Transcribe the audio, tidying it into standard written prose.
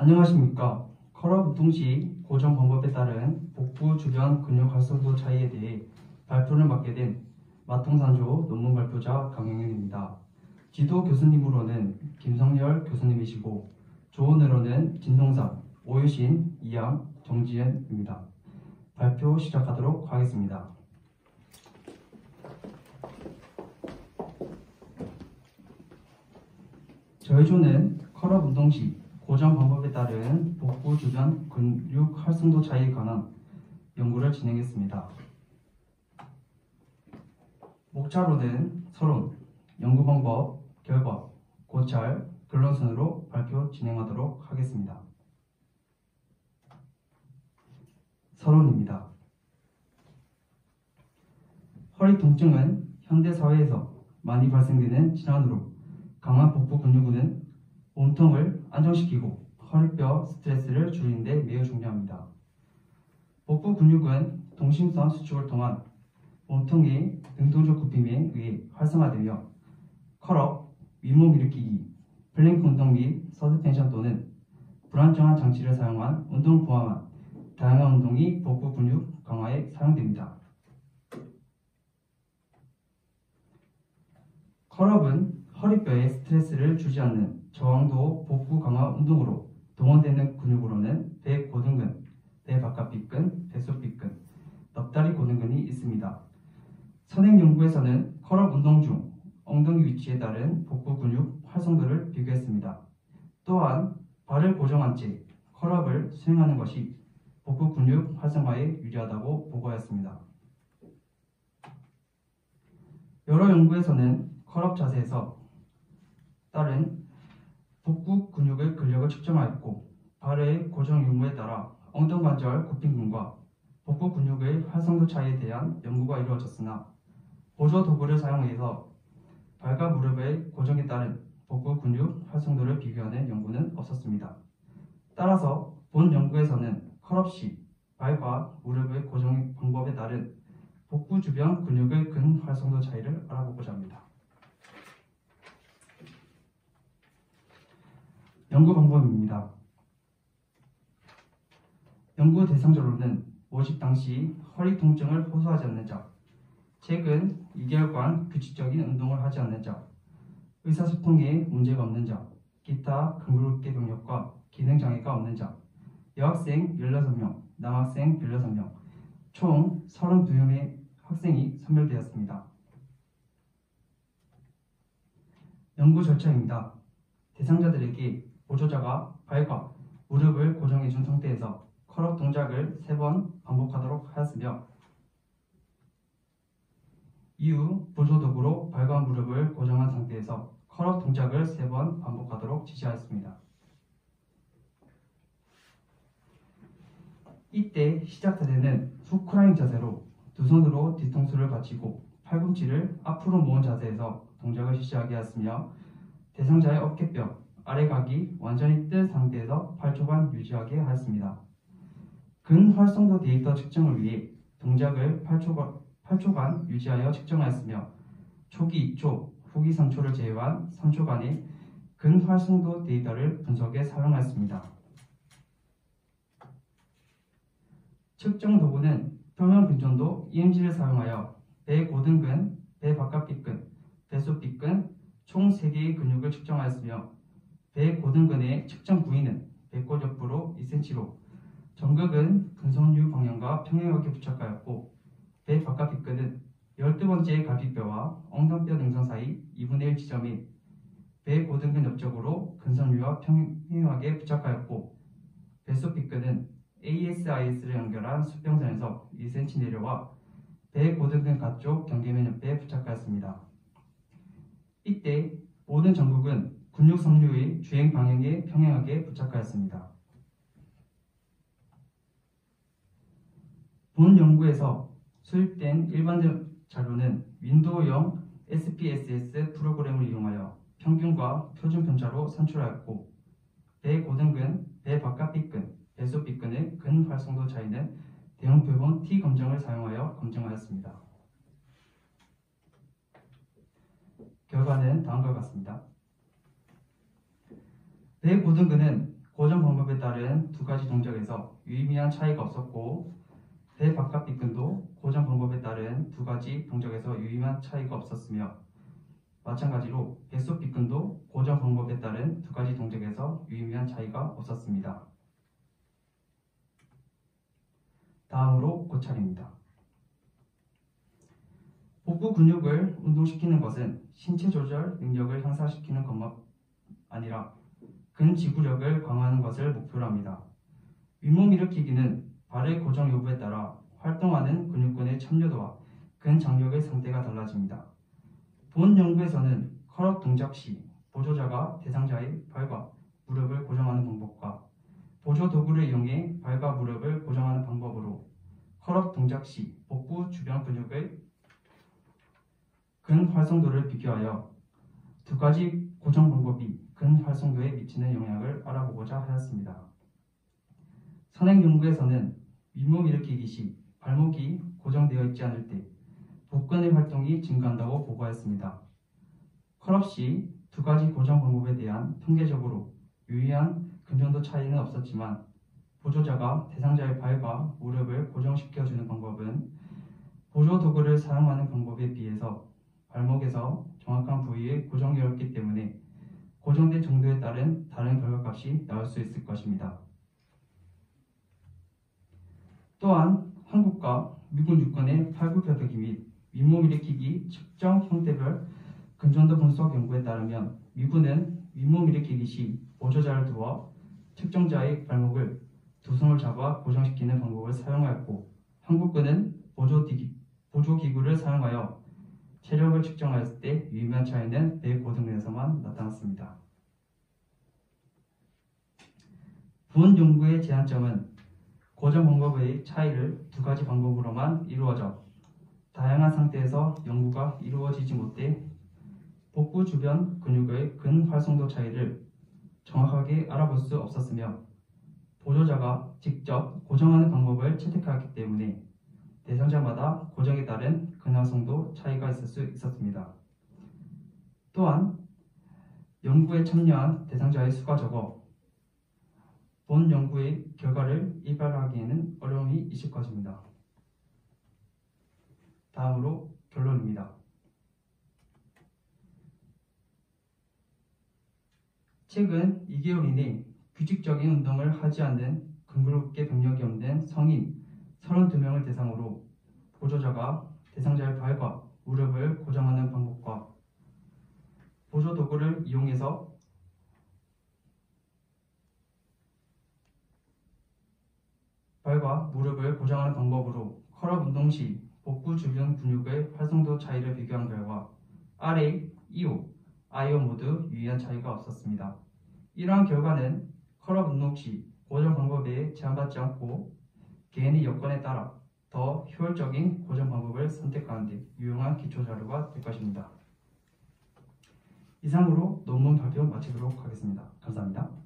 안녕하십니까. 컬업 운동 시 고정 방법에 따른 복부 주변 근육 활성도 차이에 대해 발표를 맡게 된 마통산조 논문 발표자 강영윤입니다. 지도 교수님으로는 김성열 교수님이시고 조언으로는 진동상, 오유신, 이양, 정지현입니다. 발표 시작하도록 하겠습니다. 저희 조는 컬업 운동 시 고정 방법에 따른 복부 주변 근육 활성도 차이에 관한 연구를 진행했습니다. 목차로는 서론, 연구 방법, 결과, 고찰, 결론 순으로 발표 진행하도록 하겠습니다. 서론입니다. 허리 통증은 현대 사회에서 많이 발생되는 질환으로 강한 복부 근육은 몸통을 안정시키고 허리뼈 스트레스를 줄이는 데 매우 중요합니다. 복부 근육은 동심선 수축을 통한 몸통의 능동적 굽힘에 의해 활성화되며 컬업, 윗몸 일으키기, 플랭크 운동 및 서스펜션 또는 불안정한 장치를 사용한 운동을 포함한 다양한 운동이 복부 근육 강화에 사용됩니다. 컬업은 허리뼈에 스트레스를 주지 않는 저항도 복부 강화 운동으로 동원되는 근육으로는 배 고등근, 배 바깥빗근, 배속빗근, 넙다리 고등근이 있습니다. 선행 연구에서는 컬업 운동 중 엉덩이 위치에 따른 복부 근육 활성도를 비교했습니다. 또한 발을 고정한 채 컬업을 수행하는 것이 복부 근육 활성화에 유리하다고 보고하였습니다. 여러 연구에서는 컬업 자세에서 따른 복부 근육의 근력을 측정하였고 발의 고정 유무에 따라 엉덩관절 굽힘근과 복부 근육의 활성도 차이에 대한 연구가 이루어졌으나 보조 도구를 사용해서 발과 무릎의 고정에 따른 복부 근육 활성도를 비교하는 연구는 없었습니다. 따라서 본 연구에서는 컬업 시 발과 무릎의 고정 방법에 따른 복부 주변 근육의 근 활성도 차이를 알아보고자 합니다. 연구 방법입니다. 연구 대상자로는 모집 당시 허리 통증을 호소하지 않는 자, 최근 2개월간 규칙적인 운동을 하지 않는 자, 의사소통에 문제가 없는 자, 기타 근골격계 병력과 기능장애가 없는 자, 여학생 16명, 남학생 16명, 총 32명의 학생이 선별되었습니다. 연구 절차입니다. 대상자들에게 보조자가 발과 무릎을 고정해준 상태에서 컬업 동작을 3번 반복하도록 하였으며 이후 보조도구로 발과 무릎을 고정한 상태에서 컬업 동작을 3번 반복하도록 지시하였습니다. 이때 시작 자세는 후크라인 자세로 두 손으로 뒤통수를 받치고 팔꿈치를 앞으로 모은 자세에서 동작을 실시하게 하였으며 대상자의 어깨뼈, 아래각이 완전히 뜬 상태에서 8초간 유지하게 하였습니다. 근활성도 데이터 측정을 위해 동작을 8초간 유지하여 측정하였으며 초기 2초, 후기 3초를 제외한 3초간의 근활성도 데이터를 분석에 사용하였습니다. 측정 도구는 표면 근전도 EMG를 사용하여 배 고등근, 배 바깥빗근, 배속빗근 총 3개의 근육을 측정하였으며 배 고등근의 측정 부위는 배꼽 옆으로 2cm로 정극은 근선유 방향과 평행하게 부착하였고 배 바깥빗근은 12번째 갈비뼈와 엉덩뼈 능선 사이 2분의 1 지점에 배 고등근 옆쪽으로 근선유와 평행하게 부착하였고 배속빗근은 ASIS를 연결한 수평선에서 2cm 내려와 배 고등근 가쪽 경계면 옆에 부착하였습니다. 이때 모든 정극은 근육 섬유의 주행 방향에 평행하게 부착하였습니다. 본 연구에서 수입된 일반 자료는 윈도우형 SPSS 프로그램을 이용하여 평균과 표준 편차로 산출하였고 배 고등근, 배 바깥빗근, 배속빗근의 근 활성도 차이는 대형 표본 T 검정을 사용하여 검증하였습니다. 결과는 다음과 같습니다. 배 고등근은 고정 방법에 따른 두 가지 동작에서 유의미한 차이가 없었고 배 바깥 빗근도 고정 방법에 따른 두 가지 동작에서 유의미한 차이가 없었으며 마찬가지로 배속 빗근도 고정 방법에 따른 두 가지 동작에서 유의미한 차이가 없었습니다. 다음으로 고찰입니다. 복부 근육을 운동시키는 것은 신체 조절 능력을 향상시키는 것만 아니라 근지구력을 강화하는 것을 목표로 합니다. 윗몸 일으키기는 발의 고정 여부에 따라 활동하는 근육군의 참여도와 근장력의 상태가 달라집니다. 본 연구에서는 컬업 동작 시 보조자가 대상자의 발과 무릎을 고정하는 방법과 보조 도구를 이용해 발과 무릎을 고정하는 방법으로 컬업 동작 시 복부 주변 근육의 근활성도를 비교하여 두 가지 고정 방법이 근활성도에 미치는 영향을 알아보고자 하였습니다. 선행 연구에서는 윗몸 일으키기 시 발목이 고정되어 있지 않을 때 복근의 활동이 증가한다고 보고하였습니다. 컬업 시 두 가지 고정 방법에 대한 통계적으로 유의한 근정도 차이는 없었지만 보조자가 대상자의 발과 무릎을 고정시켜주는 방법은 보조 도구를 사용하는 방법에 비해서 발목에서 정확한 부위에 고정되었기 때문에 고정된 정도에 따른 다른 결과값이 나올 수 있을 것입니다. 또한 한국과 미국 육군의 팔굽혀펴기 및 윗몸 일으키기 측정 형태별 근정도 분석 연구에 따르면 미군은 윗몸 일으키기 시 보조자를 두어 측정자의 발목을 두 손을 잡아 고정시키는 방법을 사용하였고 한국군은 보조기구를 사용하여 체력을 측정하였을 때 유의미한 차이는 배 고등에서만 나타났습니다. 본 연구의 제한점은 고정 방법의 차이를 두 가지 방법으로만 이루어져 다양한 상태에서 연구가 이루어지지 못해 복부 주변 근육의 근활성도 차이를 정확하게 알아볼 수 없었으며 보조자가 직접 고정하는 방법을 채택하였기 때문에 대상자마다 고정에 따른 근활성도 차이가 있을 수 있었습니다. 또한 연구에 참여한 대상자의 수가 적어 본 연구의 결과를 이발하기에는 어려움이 있을 것입니다. 다음으로 결론입니다. 최근 2개월 이내 규칙적인 운동을 하지 않는 근골격계 병력이 없는 성인 32명을 대상으로 보조자가 대상자의 발과 무릎을 고정하는 방법과 보조 도구를 이용해서 발과 무릎을 고정하는 방법으로 컬업 운동 시 복부 주변 근육의 활성도 차이를 비교한 결과 RA, EO, IO 모두 유의한 차이가 없었습니다. 이러한 결과는 컬업 운동 시 고정 방법에 제한받지 않고 개인의 여건에 따라 더 효율적인 고정 방법을 선택하는 데 유용한 기초 자료가 될 것입니다. 이상으로 논문 발표 마치도록 하겠습니다. 감사합니다.